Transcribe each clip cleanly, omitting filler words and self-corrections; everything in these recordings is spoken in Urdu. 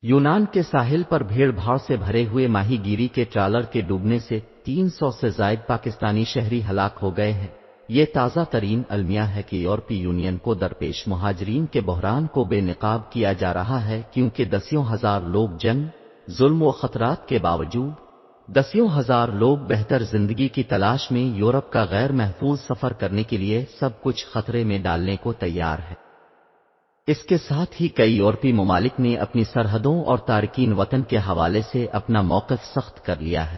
یونان کے ساحل پر بھیڑ بھاڑ سے بھرے ہوئے ماہی گیری کے ٹرالر کے ڈوبنے سے 300 سے زائد پاکستانی شہری ہلاک ہو گئے ہیں۔ یہ تازہ ترین المیہ ہے کہ یورپی یونین کو درپیش مہاجرین کے بحران کو بے نقاب کیا جا رہا ہے، کیونکہ دسیوں ہزار لوگ جنگ، ظلم و خطرات کے باوجود دسیوں ہزار لوگ بہتر زندگی کی تلاش میں یورپ کا غیر محفوظ سفر کرنے کے لیے سب کچھ خطرے میں ڈالنے کو تیار ہے۔ اس کے ساتھ ہی کئی یورپی ممالک نے اپنی سرحدوں اور تارکین وطن کے حوالے سے اپنا موقف سخت کر لیا ہے۔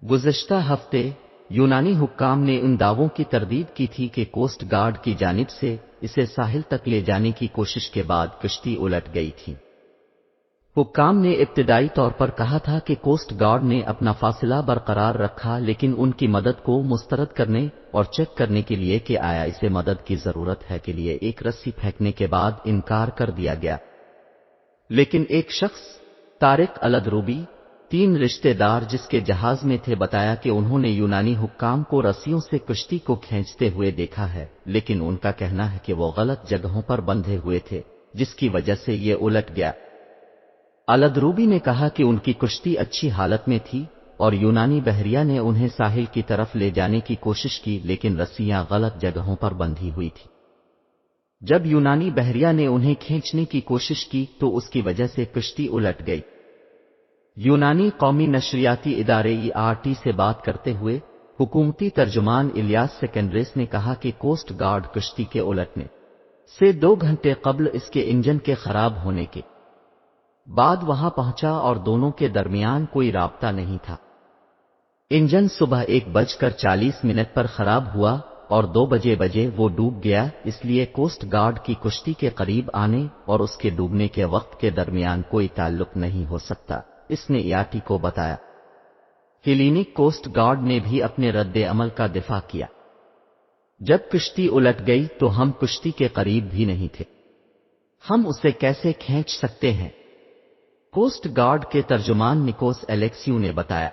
گزشتہ ہفتے یونانی حکام نے ان دعووں کی تردید کی تھی کہ کوسٹ گارڈ کی جانب سے اسے ساحل تک لے جانے کی کوشش کے بعد کشتی الٹ گئی تھی۔ حکام نے ابتدائی طور پر کہا تھا کہ کوسٹ گارڈ نے اپنا فاصلہ برقرار رکھا، لیکن ان کی مدد کو مسترد کرنے اور چیک کرنے کے لیے کہ آیا اسے مدد کی ضرورت ہے کے لیے ایک رسی پھینکنے کے بعد انکار کر دیا گیا۔ لیکن ایک شخص، طارق الادروبی، 3 رشتہ دار جس کے جہاز میں تھے، بتایا کہ انہوں نے یونانی حکام کو رسیوں سے کشتی کو کھینچتے ہوئے دیکھا ہے، لیکن ان کا کہنا ہے کہ وہ غلط جگہوں پر بندھے ہوئے تھے، جس کی وجہ سے یہ الٹ گیا۔ الادروبی نے کہا کہ ان کی کشتی اچھی حالت میں تھی اور یونانی بحریہ نے انہیں ساحل کی طرف لے جانے کی کوشش کی، لیکن رسیاں غلط جگہوں پر بندھی ہوئی تھی۔ جب یونانی بحریہ نے انہیں کھینچنے کی کوشش کی تو اس کی وجہ سے کشتی الٹ گئی۔ یونانی قومی نشریاتی ادارے ERT سے بات کرتے ہوئے حکومتی ترجمان الیاس سکنڈریس نے کہا کہ کوسٹ گارڈ کشتی کے الٹنے سے 2 گھنٹے قبل اس کے انجن کے خراب ہونے کے بعد وہاں پہنچا اور دونوں کے درمیان کوئی رابطہ نہیں تھا۔ انجن صبح 1:40 پر خراب ہوا اور 2 بجے وہ ڈوب گیا، اس لیے کوسٹ گارڈ کی کشتی کے قریب آنے اور اس کے ڈوبنے کے وقت کے درمیان کوئی تعلق نہیں ہو سکتا، اس نے ERT کو بتایا۔ ہیلینک کوسٹ گارڈ نے بھی اپنے رد عمل کا دفاع کیا۔ جب کشتی الٹ گئی تو ہم کشتی کے قریب بھی نہیں تھے، ہم اسے کیسے کھینچ سکتے ہیں؟ کوسٹ گارڈ کے ترجمان نکوس الیکسیو نے بتایا۔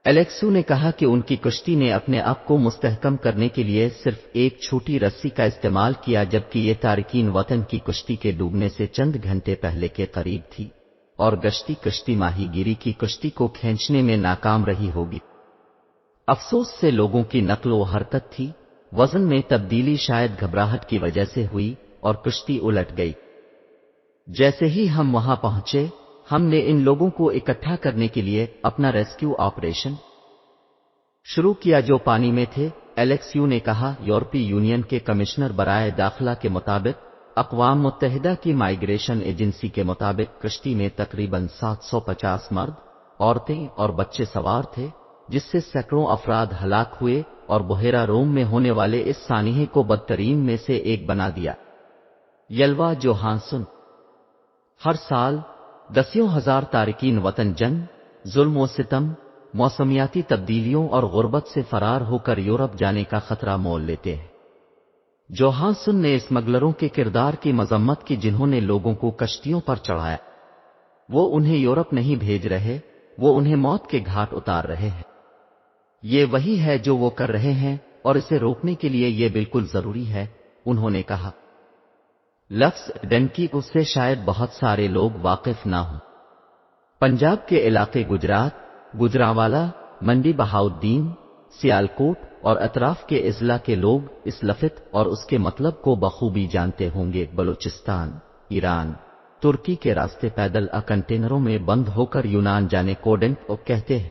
الیکسیو نے کہا کہ ان کی کشتی نے اپنے آپ کو مستحکم کرنے کے لیے صرف ایک چھوٹی رسی کا استعمال کیا، جبکہ یہ تارکین وطن کی کشتی کے ڈوبنے سے چند گھنٹے پہلے کے قریب تھی اور گشتی کشتی ماہی گیری کی کشتی کو کھینچنے میں ناکام رہی ہوگی۔ افسوس سے لوگوں کی نقل و حرکت تھی، وزن میں تبدیلی شاید گھبراہٹ کی وجہ سے ہوئی اور کشتی الٹ گئی۔ جیسے ہی ہم وہاں پہنچے، ہم نے ان لوگوں کو اکٹھا کرنے کے لیے اپنا ریسکیو آپریشن شروع کیا جو پانی میں تھے، الیکسیو نے کہا۔ یورپی یونین کے کمشنر برائے داخلہ کے مطابق اقوام متحدہ کی مائیگریشن ایجنسی کے مطابق کشتی میں تقریباً 750 مرد، عورتیں اور بچے سوار تھے، جس سے سینکڑوں افراد ہلاک ہوئے اور بحیرہ روم میں ہونے والے اس سانحے کو بدترین میں سے ایک بنا دیا۔ یلوا جوہانسن۔ ہر سال دسیوں ہزار تارکین وطن جنگ، ظلم و ستم، موسمیاتی تبدیلیوں اور غربت سے فرار ہو کر یورپ جانے کا خطرہ مول لیتے ہیں۔ جوہانسن نے اسمگلروں کے کردار کی مذمت کی جنہوں نے لوگوں کو کشتیوں پر چڑھایا۔ وہ انہیں یورپ نہیں بھیج رہے، وہ انہیں موت کے گھاٹ اتار رہے ہیں۔ یہ وہی ہے جو وہ کر رہے ہیں اور اسے روکنے کے لیے یہ بالکل ضروری ہے، انہوں نے کہا۔ لفظ ڈنکی اس سے شاید بہت سارے لوگ واقف نہ ہوں۔ پنجاب کے علاقے گجرات، گجرانوالہ، منڈی بہاؤالدین، سیالکوٹ اور اطراف کے اضلاع کے لوگ اس لفظ اور اس کے مطلب کو بخوبی جانتے ہوں گے۔ بلوچستان، ایران، ترکی کے راستے پیدل کنٹینروں میں بند ہو کر یونان جانے کو ڈنک کہتے ہیں۔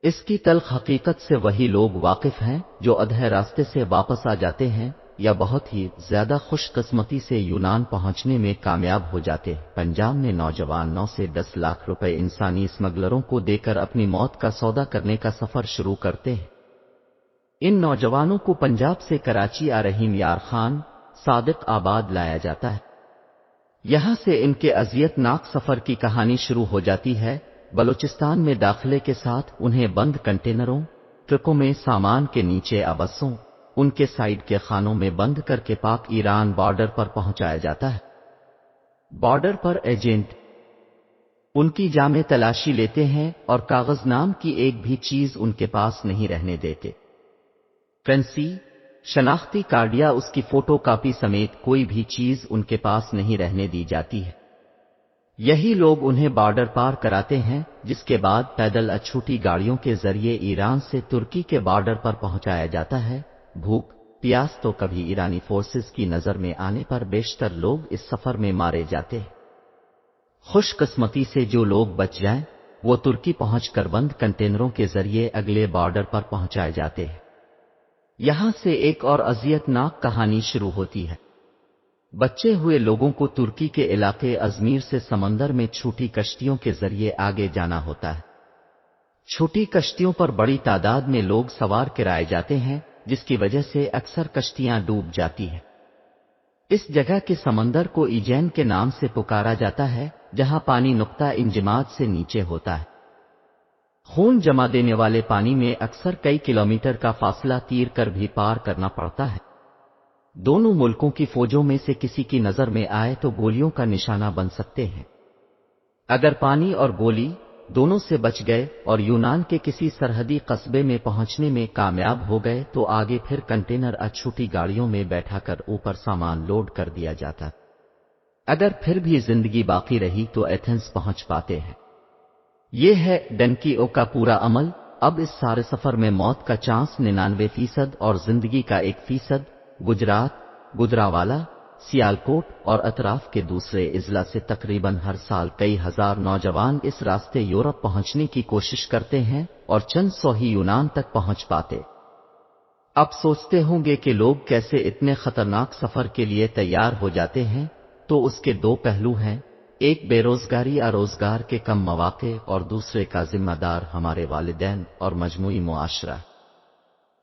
اس کی تلخ حقیقت سے وہی لوگ واقف ہیں جو ادھے راستے سے واپس آ جاتے ہیں یا بہت ہی زیادہ خوش قسمتی سے یونان پہنچنے میں کامیاب ہو جاتے ہیں۔ پنجاب میں نوجوان 9 سے 10 لاکھ روپے انسانی اسمگلروں کو دے کر اپنی موت کا سودا کرنے کا سفر شروع کرتے ہیں۔ ان نوجوانوں کو پنجاب سے کراچی آ رحیم یار خان، صادق آباد لایا جاتا ہے۔ یہاں سے ان کے اذیت ناک سفر کی کہانی شروع ہو جاتی ہے۔ بلوچستان میں داخلے کے ساتھ انہیں بند کنٹینروں، ٹرکوں میں سامان کے نیچے آبسوں، ان کے سائیڈ کے خانوں میں بند کر کے پاک ایران بارڈر پر پہنچایا جاتا ہے۔ بارڈر پر ایجنٹ ان کی جامع تلاشی لیتے ہیں اور کاغذ نام کی ایک بھی چیز ان کے پاس نہیں رہنے دیتے۔ کرنسی، شناختی کارڈ یا اس کی فوٹو کاپی سمیت کوئی بھی چیز ان کے پاس نہیں رہنے دی جاتی ہے۔ یہی لوگ انہیں بارڈر پار کراتے ہیں، جس کے بعد پیدل چھوٹی گاڑیوں کے ذریعے ایران سے ترکی کے بارڈر پر پہنچایا جاتا ہے۔ بھوک پیاس تو کبھی ایرانی فورسز کی نظر میں آنے پر بیشتر لوگ اس سفر میں مارے جاتے ہیں۔ خوش قسمتی سے جو لوگ بچ جائیں وہ ترکی پہنچ کر بند کنٹینروں کے ذریعے اگلے بارڈر پر پہنچائے جاتے ہیں۔ یہاں سے ایک اور اذیت ناک کہانی شروع ہوتی ہے۔ بچے ہوئے لوگوں کو ترکی کے علاقے ازمیر سے سمندر میں چھوٹی کشتیوں کے ذریعے آگے جانا ہوتا ہے۔ چھوٹی کشتیوں پر بڑی تعداد میں لوگ سوار کرائے جاتے ہیں، جس کی وجہ سے اکثر کشتیاں ڈوب جاتی ہیں۔ اس جگہ کے سمندر کو ایجین کے نام سے پکارا جاتا ہے، جہاں پانی نقطہ انجماد سے نیچے ہوتا ہے۔ خون جما دینے والے پانی میں اکثر کئی کلومیٹر کا فاصلہ تیر کر بھی پار کرنا پڑتا ہے۔ دونوں ملکوں کی فوجوں میں سے کسی کی نظر میں آئے تو گولیوں کا نشانہ بن سکتے ہیں۔ اگر پانی اور گولی دونوں سے بچ گئے اور یونان کے کسی سرحدی قصبے میں پہنچنے میں کامیاب ہو گئے تو آگے پھر کنٹینر چھوٹی گاڑیوں میں بیٹھا کر اوپر سامان لوڈ کر دیا جاتا۔ اگر پھر بھی زندگی باقی رہی تو ایتھنز پہنچ پاتے ہیں۔ یہ ہے ڈنکیو کا پورا عمل۔ اب اس سارے سفر میں موت کا چانس 99% اور زندگی کا 1%۔ گجرات، گجراوالا، سیالکوٹ اور اطراف کے دوسرے اضلاع سے تقریباً ہر سال کئی ہزار نوجوان اس راستے یورپ پہنچنے کی کوشش کرتے ہیں اور چند سو ہی یونان تک پہنچ پاتے۔ اب سوچتے ہوں گے کہ لوگ کیسے اتنے خطرناک سفر کے لیے تیار ہو جاتے ہیں، تو اس کے دو پہلو ہیں، ایک بے روزگاری یا روزگار کے کم مواقع اور دوسرے کا ذمہ دار ہمارے والدین اور مجموعی معاشرہ۔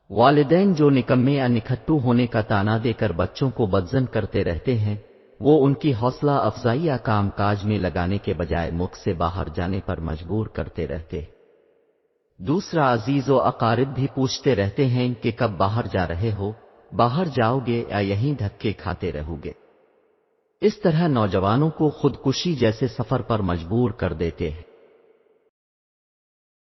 والدین جو نکمے یا نکھٹو ہونے کا تانا دے کر بچوں کو بدزن کرتے رہتے ہیں، وہ ان کی حوصلہ افزائی یا کام کاج میں لگانے کے بجائے ملک سے باہر جانے پر مجبور کرتے رہتے۔ دوسرا، عزیز و اقارب بھی پوچھتے رہتے ہیں کہ کب باہر جا رہے ہو، باہر جاؤ گے یا یہیں دھکے کھاتے رہو گے۔ اس طرح نوجوانوں کو خودکشی جیسے سفر پر مجبور کر دیتے ہیں۔